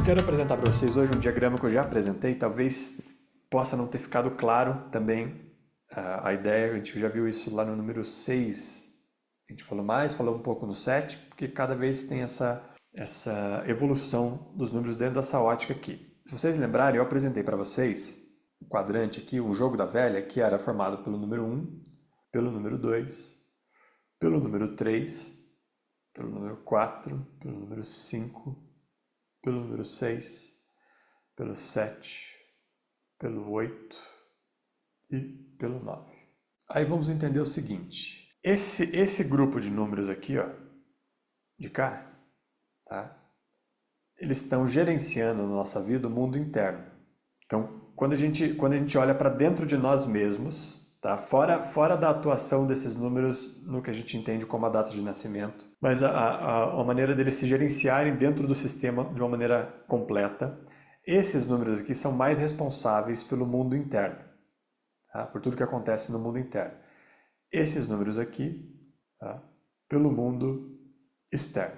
quero apresentar para vocês hoje um diagrama que eu já apresentei, talvez possa não ter ficado claro também a ideia, a gente já viu isso lá no número 6, a gente falou um pouco no 7, porque cada vez tem essa evolução dos números dentro dessa ótica aqui. Se vocês lembrarem, eu apresentei para vocês o quadrante aqui, o jogo da velha, que era formado pelo número 1, pelo número 2, pelo número 3, pelo número 4, pelo número 5, pelo número 6, pelo 7, pelo 8 e pelo 9. Aí vamos entender o seguinte, esse grupo de números aqui, ó, de cá, tá? Eles estão gerenciando na nossa vida o mundo interno. Então, quando a gente olha para dentro de nós mesmos, tá? Fora da atuação desses números no que a gente entende como a data de nascimento, mas a maneira deles se gerenciarem dentro do sistema de uma maneira completa, esses números aqui são mais responsáveis pelo mundo interno, tá? Por tudo que acontece no mundo interno. Esses números aqui, tá? Pelo mundo externo.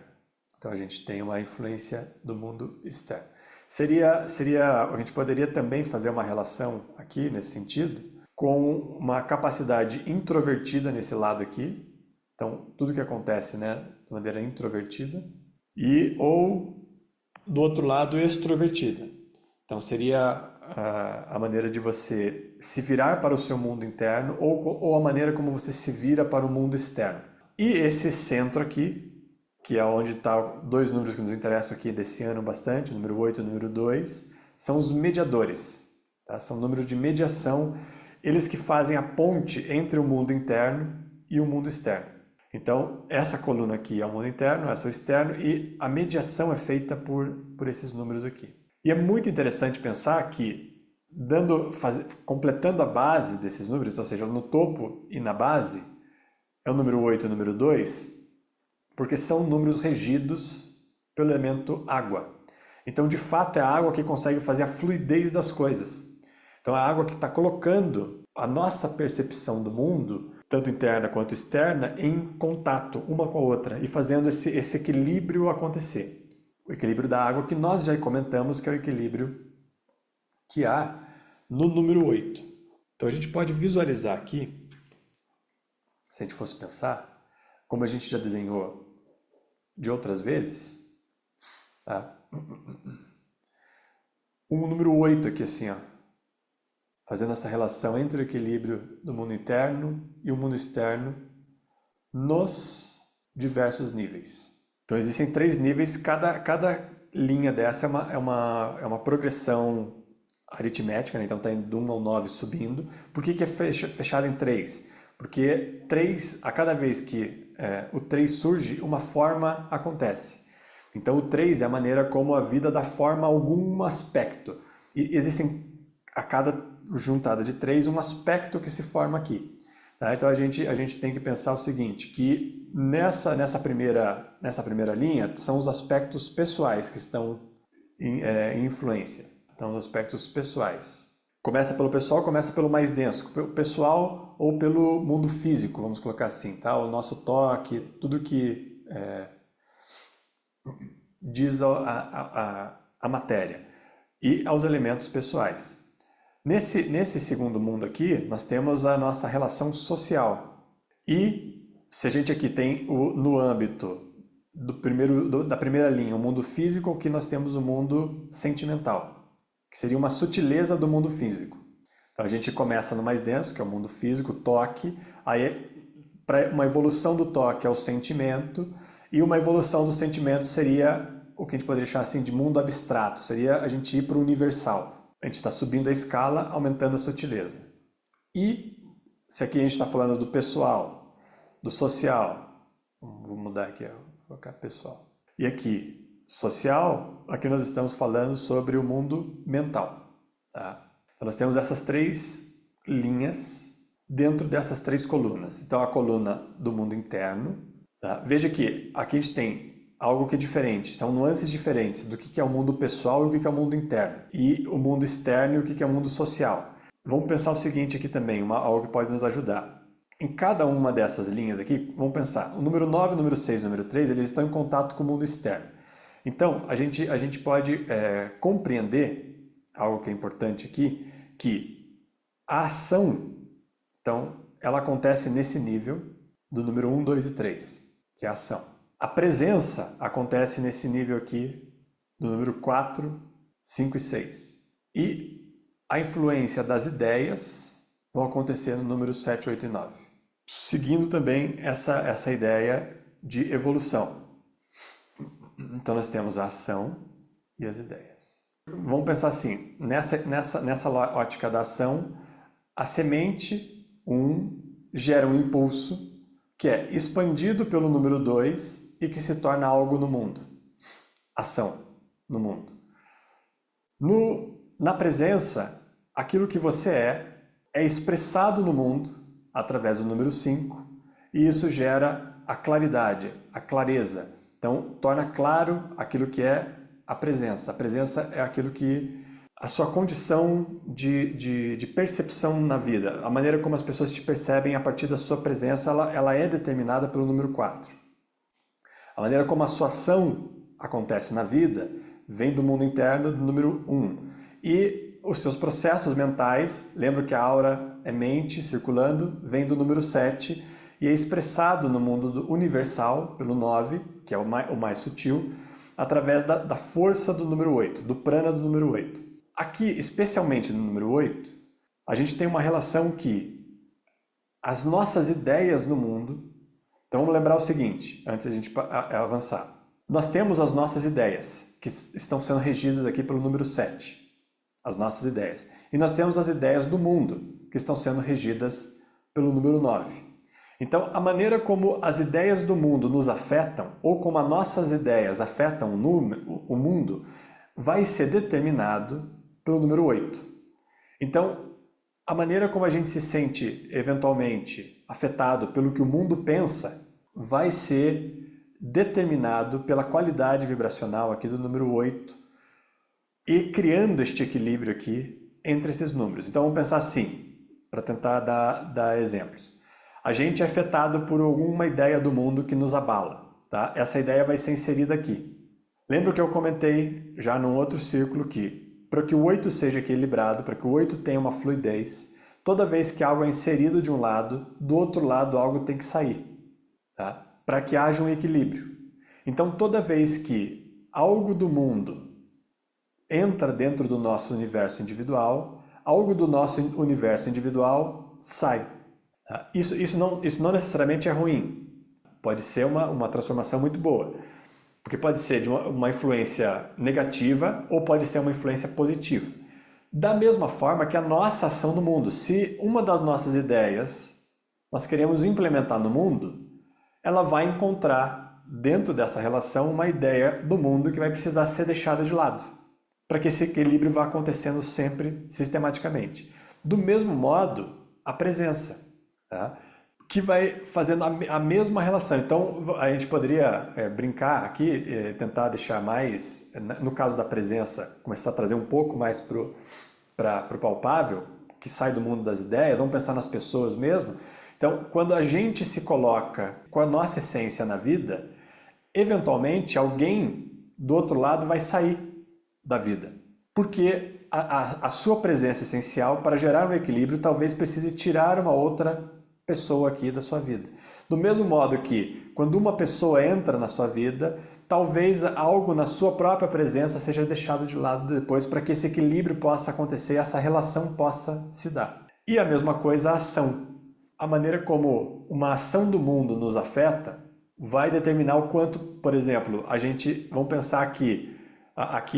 Então a gente tem uma influência do mundo externo. A gente poderia também fazer uma relação aqui nesse sentido com uma capacidade introvertida nesse lado aqui. Então tudo que acontece, né, de maneira introvertida ou do outro lado extrovertida. Então seria a maneira de você se virar para o seu mundo interno ou a maneira como você se vira para o mundo externo. E esse centro aqui, que é onde estão dois números que nos interessam aqui desse ano bastante, o número 8 e o número 2, são os mediadores. Tá? São números de mediação, eles que fazem a ponte entre o mundo interno e o mundo externo. Então, essa coluna aqui é o mundo interno, essa é o externo, e a mediação é feita por esses números aqui. E é muito interessante pensar que, completando a base desses números, ou seja, no topo e na base, é o número 8 e o número 2, porque são números regidos pelo elemento água. Então, de fato, é a água que consegue fazer a fluidez das coisas. Então, é a água que está colocando a nossa percepção do mundo, tanto interna quanto externa, em contato uma com a outra e fazendo esse equilíbrio acontecer. O equilíbrio da água que nós já comentamos, que é o equilíbrio que há no número 8. Então, a gente pode visualizar aqui, se a gente fosse pensar, como a gente já desenhou de outras vezes, tá? Um número 8 aqui assim, ó, fazendo essa relação entre o equilíbrio do mundo interno e o mundo externo nos diversos níveis. Então existem 3 níveis, cada linha dessa é uma progressão aritmética, né? Então está indo de 1 ao 9 subindo. Por que é fechado em 3? Porque 3, a cada vez que o 3 surge, uma forma acontece. Então o 3 é a maneira como a vida dá forma a algum aspecto. E existem, a cada juntada de 3, um aspecto que se forma aqui. Tá? Então a gente tem que pensar o seguinte, que nessa primeira linha são os aspectos pessoais que estão em influência. Então os aspectos pessoais. Começa pelo pessoal, começa pelo mais denso, pelo pessoal ou pelo mundo físico, vamos colocar assim, tá? O nosso toque, tudo que diz a matéria e aos elementos pessoais. Nesse segundo mundo aqui, nós temos a nossa relação social. E se a gente aqui tem no âmbito da primeira linha, o mundo físico, aqui nós temos o mundo sentimental, que seria uma sutileza do mundo físico. Então a gente começa no mais denso, que é o mundo físico, toque, aí para uma evolução do toque é o sentimento, e uma evolução do sentimento seria o que a gente poderia chamar assim de mundo abstrato, seria a gente ir para o universal. A gente está subindo a escala, aumentando a sutileza. E se aqui a gente está falando do pessoal, do social, vou mudar aqui, vou colocar pessoal. E aqui, social, aqui nós estamos falando sobre o mundo mental. Tá? Então nós temos essas 3 linhas dentro dessas 3 colunas. Então a coluna do mundo interno. Tá? Veja que aqui a gente tem algo que é diferente, são nuances diferentes do que é o mundo pessoal e o que é o mundo interno. E o mundo externo e o que é o mundo social. Vamos pensar o seguinte aqui também, algo que pode nos ajudar. Em cada uma dessas linhas aqui, vamos pensar, o número 9, o número 6 e o número 3, eles estão em contato com o mundo externo. Então, a gente pode compreender algo que é importante aqui, que a ação, então, ela acontece nesse nível do número 1, 2 e 3, que é a ação. A presença acontece nesse nível aqui do número 4, 5 e 6. E a influência das ideias vão acontecer no número 7, 8 e 9. Seguindo também essa ideia de evolução. Então nós temos a ação e as ideias. Vamos pensar assim, nessa ótica da ação, a semente 1 gera um impulso que é expandido pelo número 2 e que se torna algo no mundo. Ação no mundo. Na presença, aquilo que você é expressado no mundo através do número 5 e isso gera a claridade, a clareza. Então, torna claro aquilo que é a presença. A presença é aquilo que... a sua condição de percepção na vida. A maneira como as pessoas te percebem a partir da sua presença, ela é determinada pelo número 4. A maneira como a sua ação acontece na vida vem do mundo interno do número 1. E os seus processos mentais, lembra que a aura é mente circulando, vem do número 7 e é expressado no mundo universal, pelo 9, que é o mais sutil, através da força do número 8, do prana do número 8. Aqui, especialmente no número 8, a gente tem uma relação que as nossas ideias no mundo... Então vamos lembrar o seguinte, antes da gente avançar. Nós temos as nossas ideias, que estão sendo regidas aqui pelo número 7. As nossas ideias. E nós temos as ideias do mundo, que estão sendo regidas pelo número 9. Então, a maneira como as ideias do mundo nos afetam, ou como as nossas ideias afetam o mundo, vai ser determinado pelo número 8. Então, a maneira como a gente se sente, eventualmente, afetado pelo que o mundo pensa, vai ser determinado pela qualidade vibracional aqui do número 8 e criando este equilíbrio aqui entre esses números. Então, vamos pensar assim, para tentar dar exemplos. A gente é afetado por alguma ideia do mundo que nos abala, tá? Essa ideia vai ser inserida aqui. Lembra que eu comentei já num outro círculo que, para que o 8 seja equilibrado, para que o 8 tenha uma fluidez, toda vez que algo é inserido de um lado, do outro lado algo tem que sair, tá? Para que haja um equilíbrio. Então, toda vez que algo do mundo entra dentro do nosso universo individual, algo do nosso universo individual sai. Isso não necessariamente é ruim. Pode ser uma transformação muito boa. Porque pode ser de uma influência negativa ou pode ser uma influência positiva. Da mesma forma que a nossa ação no mundo. Se uma das nossas ideias nós queremos implementar no mundo, ela vai encontrar dentro dessa relação uma ideia do mundo que vai precisar ser deixada de lado, para que esse equilíbrio vá acontecendo sempre sistematicamente. Do mesmo modo, a presença, tá? Que vai fazendo a mesma relação. Então, a gente poderia brincar aqui, tentar deixar mais, no caso da presença, começar a trazer um pouco mais para o palpável, que sai do mundo das ideias, vamos pensar nas pessoas mesmo. Então, quando a gente se coloca com a nossa essência na vida, eventualmente alguém do outro lado vai sair da vida. Porque a sua presença essencial, para gerar um equilíbrio, talvez precise tirar uma outra pessoa aqui da sua vida. Do mesmo modo que, quando uma pessoa entra na sua vida, talvez algo na sua própria presença seja deixado de lado depois para que esse equilíbrio possa acontecer, essa relação possa se dar. E a mesma coisa a ação. A maneira como uma ação do mundo nos afeta vai determinar o quanto, por exemplo, vamos pensar aqui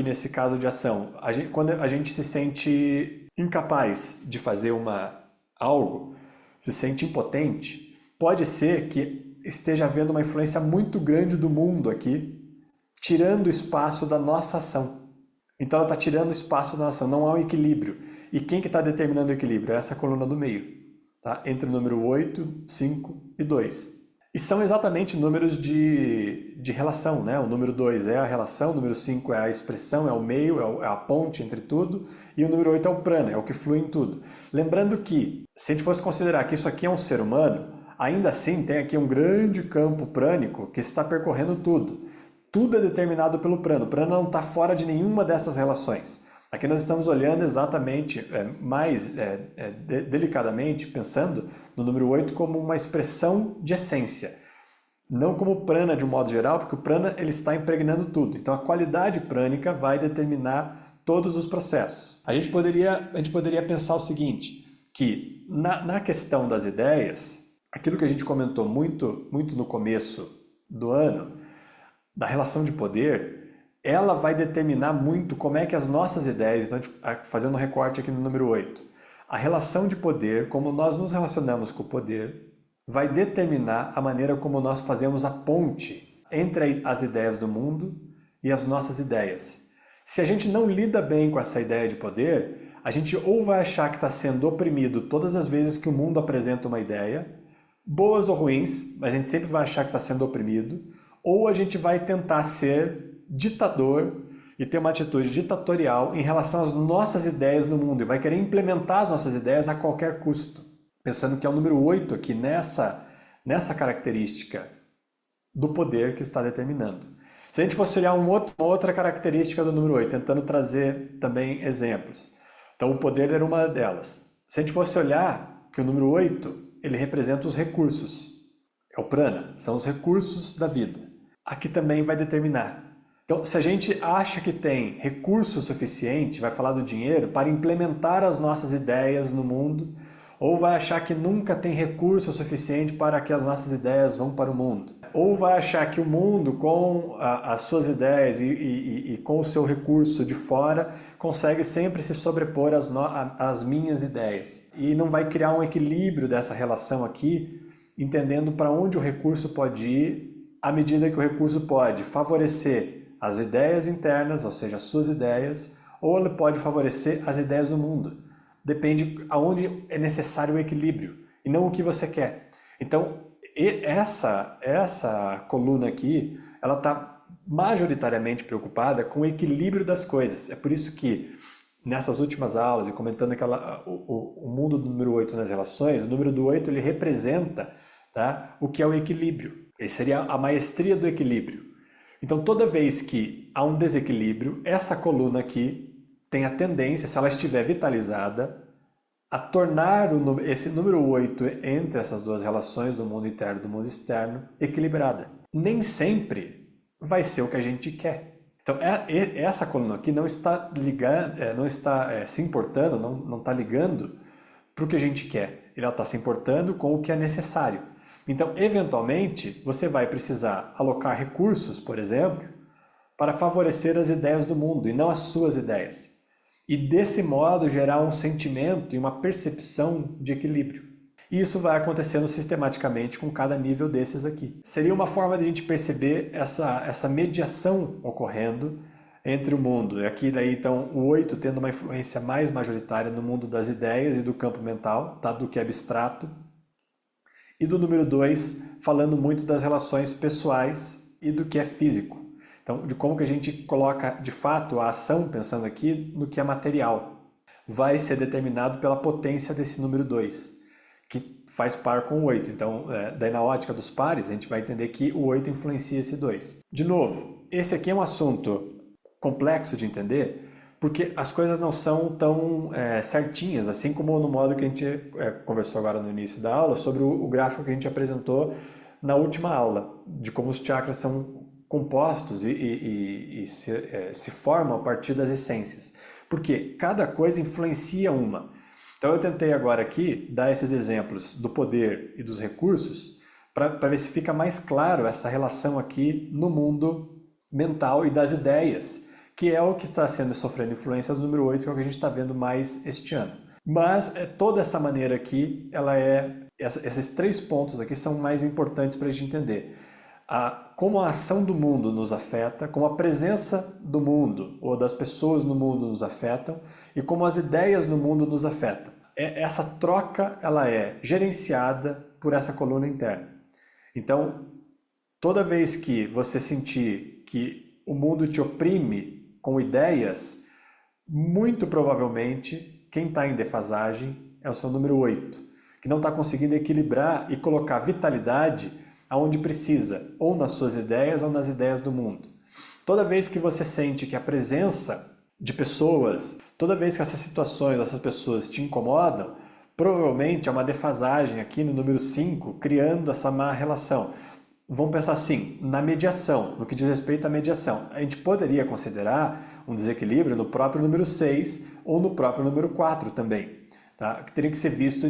nesse caso de ação, quando a gente se sente incapaz de fazer algo, se sente impotente, pode ser que esteja havendo uma influência muito grande do mundo aqui, tirando espaço da nossa ação. Então ela está tirando espaço da nossa ação, não há um equilíbrio. E quem que está determinando o equilíbrio? É essa coluna do meio, tá? Entre o número 8, 5 e 2. E são exatamente números de relação, né? O número 2 é a relação, o número 5 é a expressão, é o meio, é a ponte entre tudo, e o número 8 é o prana, é o que flui em tudo. Lembrando que, se a gente fosse considerar que isso aqui é um ser humano, ainda assim tem aqui um grande campo prânico que está percorrendo tudo. tudo é determinado pelo prana. O prana não está fora de nenhuma dessas relações. Aqui nós estamos olhando exatamente, delicadamente, pensando no número 8 como uma expressão de essência. Não como prana de um modo geral, porque o prana ele está impregnando tudo. Então a qualidade prânica vai determinar todos os processos. A gente poderia pensar o seguinte, que na questão das ideias, aquilo que a gente comentou muito no começo do ano, da relação de poder, ela vai determinar muito como é que as nossas ideias, então, fazendo um recorte aqui no número 8, a relação de poder, como nós nos relacionamos com o poder, vai determinar a maneira como nós fazemos a ponte entre as ideias do mundo e as nossas ideias. Se a gente não lida bem com essa ideia de poder, a gente ou vai achar que está sendo oprimido todas as vezes que o mundo apresenta uma ideia, boas ou ruins, mas a gente sempre vai achar que está sendo oprimido, ou a gente vai tentar ser ditador e ter uma atitude ditatorial em relação às nossas ideias no mundo e vai querer implementar as nossas ideias a qualquer custo. Pensando que é o número 8 aqui nessa característica do poder que está determinando. Se a gente fosse olhar uma outra característica do número 8, tentando trazer também exemplos. Então o poder era uma delas. Se a gente fosse olhar que o número 8, ele representa os recursos. É o prana, são os recursos da vida. Aqui também vai determinar. Então, se a gente acha que tem recurso suficiente, vai falar do dinheiro, para implementar as nossas ideias no mundo, ou vai achar que nunca tem recurso suficiente para que as nossas ideias vão para o mundo. Ou vai achar que o mundo, com as suas ideias e com o seu recurso de fora, consegue sempre se sobrepor às minhas ideias. E não vai criar um equilíbrio dessa relação aqui, entendendo para onde o recurso pode ir, à medida que o recurso pode favorecer as ideias internas, ou seja, as suas ideias, ou ele pode favorecer as ideias do mundo. Depende aonde é necessário o equilíbrio, e não o que você quer. Então, essa coluna aqui, ela está majoritariamente preocupada com o equilíbrio das coisas. É por isso que, nessas últimas aulas, e comentando o mundo do número 8 nas relações, o número do 8 ele representa, tá, o que é o equilíbrio. Ele seria a maestria do equilíbrio. Então, toda vez que há um desequilíbrio, essa coluna aqui tem a tendência, se ela estiver vitalizada, a tornar esse número 8 entre essas duas relações do mundo interno e do mundo externo equilibrada. Nem sempre vai ser o que a gente quer. Então, essa coluna aqui não está se importando, não está ligando para o que a gente quer. Ela está se importando com o que é necessário. Então, eventualmente, você vai precisar alocar recursos, por exemplo, para favorecer as ideias do mundo e não as suas ideias. E desse modo gerar um sentimento e uma percepção de equilíbrio. E isso vai acontecendo sistematicamente com cada nível desses aqui. Seria uma forma de a gente perceber essa mediação ocorrendo entre o mundo. E aqui daí então o 8 tendo uma influência mais majoritária no mundo das ideias e do campo mental, tá? Do que é abstrato. E do número 2, falando muito das relações pessoais e do que é físico. Então, de como que a gente coloca, de fato, a ação, pensando aqui, no que é material. Vai ser determinado pela potência desse número 2, que faz par com o 8. Então, daí na ótica dos pares, a gente vai entender que o 8 influencia esse 2. De novo, esse aqui é um assunto complexo de entender, porque as coisas não são tão certinhas, assim como no modo que a gente conversou agora no início da aula, sobre o gráfico que a gente apresentou na última aula, de como os chakras são compostos e se formam a partir das essências. Porque cada coisa influencia uma. Então eu tentei agora aqui dar esses exemplos do poder e dos recursos para ver se fica mais claro essa relação aqui no mundo mental e das ideias, que é o que está sofrendo influência do número 8, que é o que a gente está vendo mais este ano. Mas toda essa maneira aqui, esses 3 pontos aqui são mais importantes para a gente entender. Como a ação do mundo nos afeta, como a presença do mundo ou das pessoas no mundo nos afetam e como as ideias no mundo nos afetam. Essa troca ela é gerenciada por essa coluna interna. Então, toda vez que você sentir que o mundo te oprime com ideias, muito provavelmente quem está em defasagem é o seu número 8, que não está conseguindo equilibrar e colocar vitalidade aonde precisa, ou nas suas ideias ou nas ideias do mundo. Toda vez que você sente que a presença de pessoas, toda vez que essas situações, essas pessoas te incomodam, provavelmente é uma defasagem aqui no número 5, criando essa má relação. Vamos pensar assim, na mediação, no que diz respeito à mediação. A gente poderia considerar um desequilíbrio no próprio número 6 ou no próprio número 4 também. Tá? Que teria que ser visto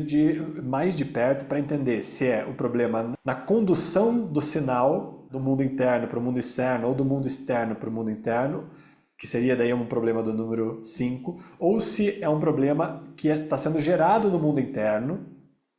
mais de perto para entender se é o problema na condução do sinal do mundo interno para o mundo externo ou do mundo externo para o mundo interno, que seria daí um problema do número 5, ou se é um problema que está sendo gerado no mundo interno,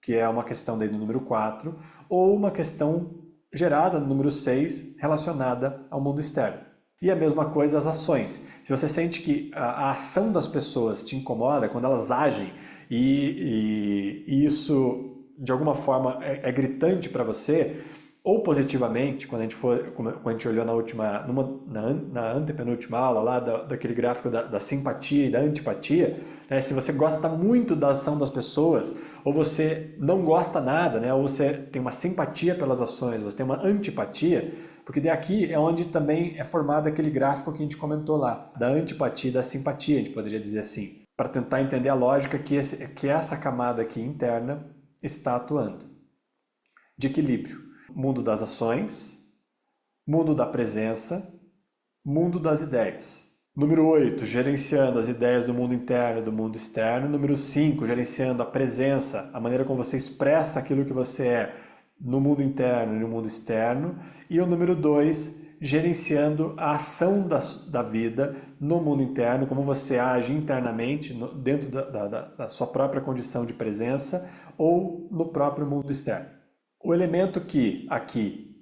que é uma questão daí do número 4, ou uma questão gerada no número 6 relacionada ao mundo externo. E a mesma coisa as ações. Se você sente que a ação das pessoas te incomoda, quando elas agem e isso de alguma forma é gritante para você, ou positivamente, quando a gente olhou na antepenúltima aula lá daquele gráfico da simpatia e da antipatia, né? Se você gosta muito da ação das pessoas, ou você não gosta nada, né? Ou você tem uma simpatia pelas ações, você tem uma antipatia, porque daqui é onde também é formado aquele gráfico que a gente comentou lá, da antipatia e da simpatia, a gente poderia dizer assim, para tentar entender a lógica que essa camada aqui interna está atuando. De equilíbrio. Mundo das ações, mundo da presença, mundo das ideias. Número 8, gerenciando as ideias do mundo interno e do mundo externo. Número 5, gerenciando a presença, a maneira como você expressa aquilo que você é no mundo interno e no mundo externo. E o número 2, gerenciando a ação da vida no mundo interno, como você age internamente dentro da sua própria condição de presença ou no próprio mundo externo. O elemento que aqui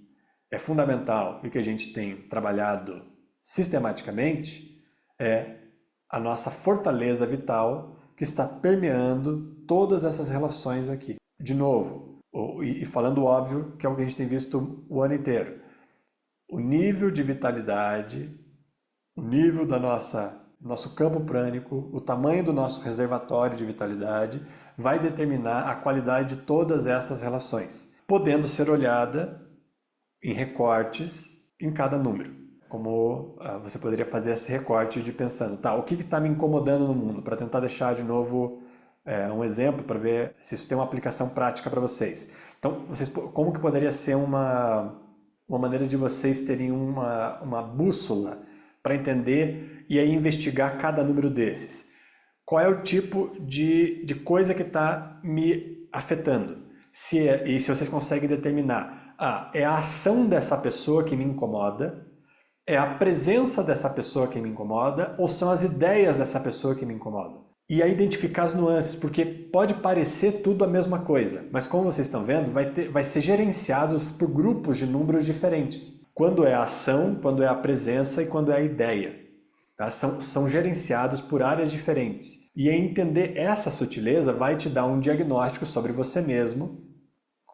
é fundamental e que a gente tem trabalhado sistematicamente é a nossa fortaleza vital que está permeando todas essas relações aqui. De novo, e falando óbvio, que é o que a gente tem visto o ano inteiro, o nível de vitalidade, o nível da nosso campo prânico, o tamanho do nosso reservatório de vitalidade vai determinar a qualidade de todas essas relações, podendo ser olhada em recortes em cada número. Como você poderia fazer esse recorte de pensando, tá, o que está me incomodando no mundo? Para tentar deixar de novo um exemplo para ver se isso tem uma aplicação prática para vocês. Então, como que poderia ser uma maneira de vocês terem uma bússola para entender e aí investigar cada número desses? Qual é o tipo de coisa que está me afetando? E se vocês conseguem determinar, é a ação dessa pessoa que me incomoda, é a presença dessa pessoa que me incomoda, ou são as ideias dessa pessoa que me incomodam? E aí identificar as nuances, porque pode parecer tudo a mesma coisa, mas como vocês estão vendo, vai ser gerenciado por grupos de números diferentes. Quando é a ação, quando é a presença e quando é a ideia. Tá? São gerenciados por áreas diferentes. E entender essa sutileza vai te dar um diagnóstico sobre você mesmo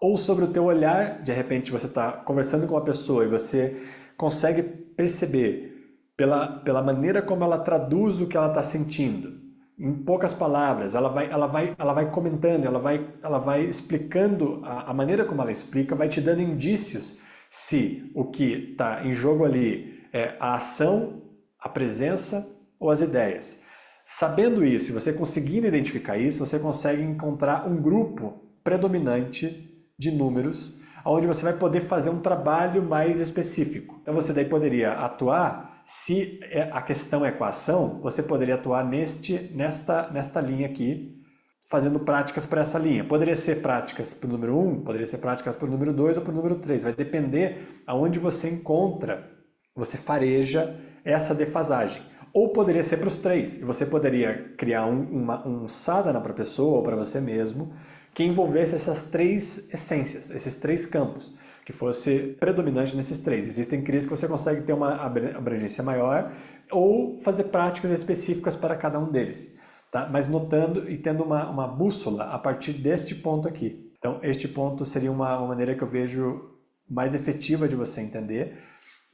ou sobre o teu olhar. De repente você está conversando com uma pessoa e você consegue perceber pela maneira como ela traduz o que ela está sentindo. Em poucas palavras, ela vai comentando, ela vai explicando, a maneira como ela explica vai te dando indícios se o que está em jogo ali é a ação, a presença ou as ideias. Sabendo isso, e você conseguindo identificar isso, você consegue encontrar um grupo predominante de números, onde você vai poder fazer um trabalho mais específico. Então você daí poderia atuar, se a questão é equação, você poderia atuar nesta linha aqui, fazendo práticas para essa linha. Poderia ser práticas para o número 1, poderia ser práticas para o número 2 ou para o número 3. Vai depender aonde você encontra, você fareja essa defasagem. Ou poderia ser para os 3, e você poderia criar um sadhana para a pessoa ou para você mesmo, que envolvesse essas 3 essências, esses 3 campos, que fosse predominante nesses 3. Existem crises que você consegue ter uma abrangência maior ou fazer práticas específicas para cada um deles, tá? Mas notando e tendo uma bússola a partir deste ponto aqui. Então, este ponto seria uma maneira que eu vejo mais efetiva de você entender,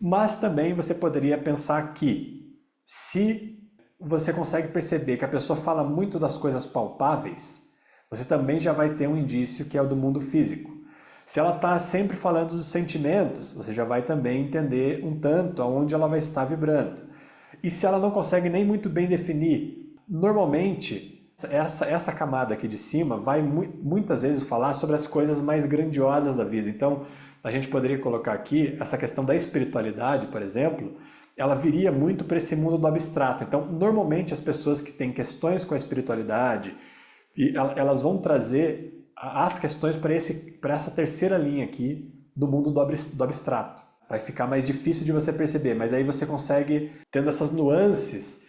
mas também você poderia pensar que se você consegue perceber que a pessoa fala muito das coisas palpáveis, você também já vai ter um indício que é o do mundo físico. Se ela está sempre falando dos sentimentos, você já vai também entender um tanto aonde ela vai estar vibrando. E se ela não consegue nem muito bem definir, normalmente essa camada aqui de cima vai muitas vezes falar sobre as coisas mais grandiosas da vida. Então, a gente poderia colocar aqui essa questão da espiritualidade, por exemplo, ela viria muito para esse mundo do abstrato. Então, normalmente as pessoas que têm questões com a espiritualidade, elas vão trazer as questões para essa terceira linha aqui do mundo do abstrato. Vai ficar mais difícil de você perceber, mas aí você consegue, tendo essas nuances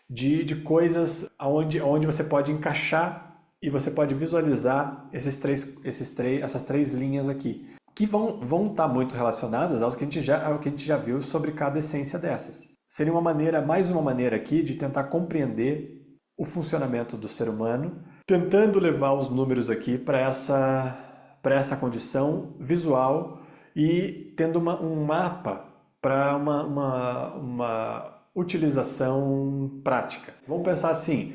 de coisas onde você pode encaixar e você pode visualizar essas três linhas aqui, que vão estar muito relacionadas ao que a gente já viu sobre cada essência dessas. Seria mais uma maneira aqui de tentar compreender o funcionamento do ser humano, tentando levar os números aqui para essa condição visual e tendo um mapa para uma utilização prática. Vamos pensar assim,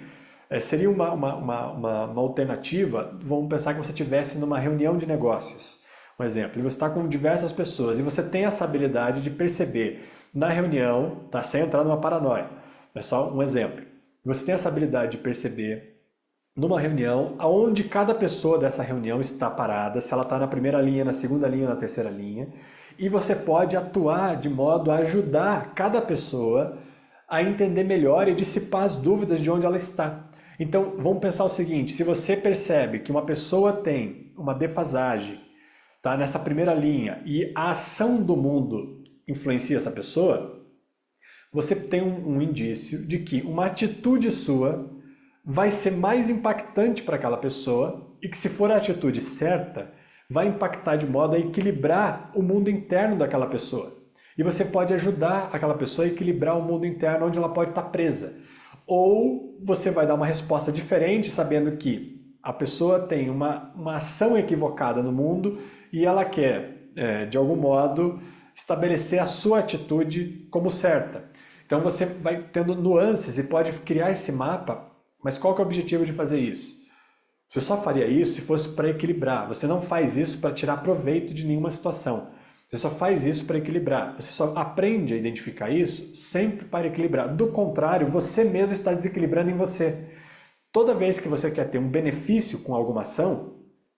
seria uma alternativa, vamos pensar que você estivesse numa reunião de negócios. Um exemplo, você está com diversas pessoas e você tem essa habilidade de perceber na reunião, tá, sem entrar numa paranoia, é só um exemplo. Você tem essa habilidade de perceber numa reunião aonde cada pessoa dessa reunião está parada, se ela está na primeira linha, na segunda linha ou na terceira linha, e você pode atuar de modo a ajudar cada pessoa a entender melhor e dissipar as dúvidas de onde ela está. Então, vamos pensar o seguinte, se você percebe que uma pessoa tem uma defasagem, tá, nessa primeira linha, e a ação do mundo influencia essa pessoa, você tem um indício de que uma atitude sua vai ser mais impactante para aquela pessoa e que, se for a atitude certa, vai impactar de modo a equilibrar o mundo interno daquela pessoa. E você pode ajudar aquela pessoa a equilibrar o mundo interno onde ela pode estar presa. Ou você vai dar uma resposta diferente sabendo que a pessoa tem uma ação equivocada no mundo e ela quer, de algum modo, estabelecer a sua atitude como certa. Então você vai tendo nuances e pode criar esse mapa, mas qual que é o objetivo de fazer isso? Você só faria isso se fosse para equilibrar. Você não faz isso para tirar proveito de nenhuma situação. Você só faz isso para equilibrar. Você só aprende a identificar isso sempre para equilibrar. Do contrário, você mesmo está desequilibrando em você. Toda vez que você quer ter um benefício com alguma ação,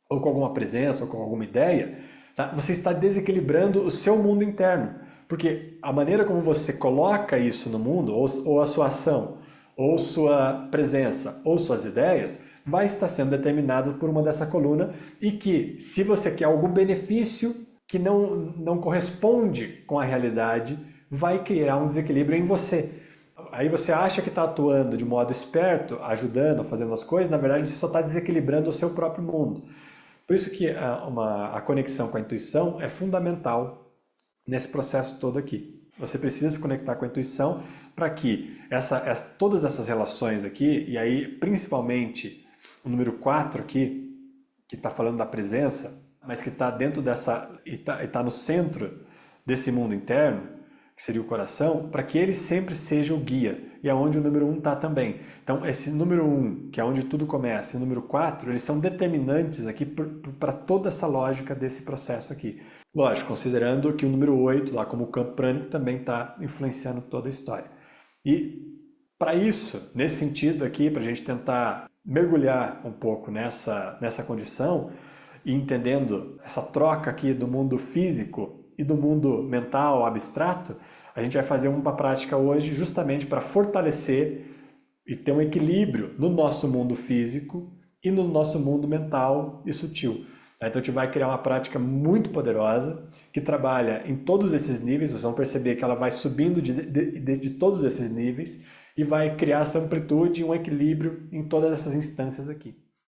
ou com alguma presença, ou com alguma ideia, tá? Você está desequilibrando o seu mundo interno. Porque a maneira como você coloca isso no mundo, ou a sua ação, ou sua presença, ou suas ideias, vai estar sendo determinada por uma dessa coluna e que, se você quer algum benefício que não corresponde com a realidade, vai criar um desequilíbrio em você. Aí você acha que está atuando de modo esperto, ajudando, fazendo as coisas, na verdade você só está desequilibrando o seu próprio mundo. Por isso que a conexão com a intuição é fundamental nesse processo todo aqui. Você precisa se conectar com a intuição para que todas essas relações aqui, e aí principalmente o número 4 aqui, que está falando da presença, mas que está dentro dessa, e está no centro desse mundo interno, que seria o coração, para que ele sempre seja o guia, e é onde o número 1 está também. Então esse número 1, que é onde tudo começa, e o número 4, eles são determinantes aqui para toda essa lógica desse processo aqui. Lógico, considerando que o número 8, lá como campo prânico, também está influenciando toda a história. E para isso, nesse sentido aqui, para a gente tentar mergulhar um pouco nessa condição, e entendendo essa troca aqui do mundo físico e do mundo mental, abstrato, a gente vai fazer uma prática hoje justamente para fortalecer e ter um equilíbrio no nosso mundo físico e no nosso mundo mental e sutil. Então a gente vai criar uma prática muito poderosa que trabalha em todos esses níveis, vocês vão perceber que ela vai subindo de todos esses níveis e vai criar essa amplitude e um equilíbrio em todas essas instâncias aqui.